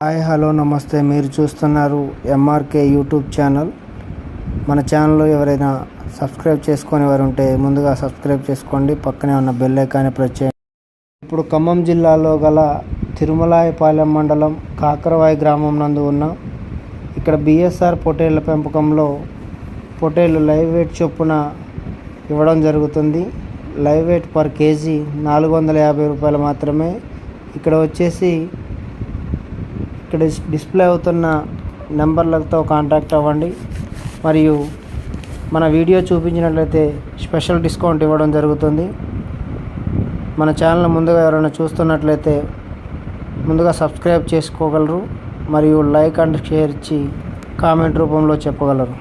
Hi hello నమస్తే. మీరు చూస్తున్నారు ఎంఆర్కే యూట్యూబ్ ఛానల్. మన ఛానల్లో ఎవరైనా సబ్స్క్రైబ్ చేసుకొని వారు ఉంటే ముందుగా సబ్స్క్రైబ్ చేసుకోండి, పక్కనే ఉన్న బెల్ ఐకాన్ని ప్రెస్ చేయండి. ఇప్పుడు ఖమ్మం జిల్లాలో గల తిరుమలాయపాలెం మండలం కాకరవాయి గ్రామం నందు ఉన్న ఇక్కడ బిఎస్ఆర్ పొట్టేళ్ల పెంపకంలో పొట్టేళ్ళు లైవ్ వెయిట్ చొప్పున ఇవ్వడం జరుగుతుంది. లైవ్ వెయిట్ పర్ కేజీ 450 రూపాయలు మాత్రమే. ఇక్కడ వచ్చేసి ఇక్కడ డిస్ప్లే అవుతున్న నెంబర్లతో కాంటాక్ట్ అవ్వండి. మరియు మన వీడియో చూపించినట్లయితే స్పెషల్ డిస్కౌంట్ ఇవ్వడం జరుగుతుంది. మన ఛానల్ ముందుగా ఎవరైనా చూస్తున్నట్లయితే ముందుగా సబ్స్క్రైబ్ చేసుకోగలరు మరియు లైక్ అండ్ షేర్ ఇచ్చి కామెంట్ రూపంలో చెప్పగలరు.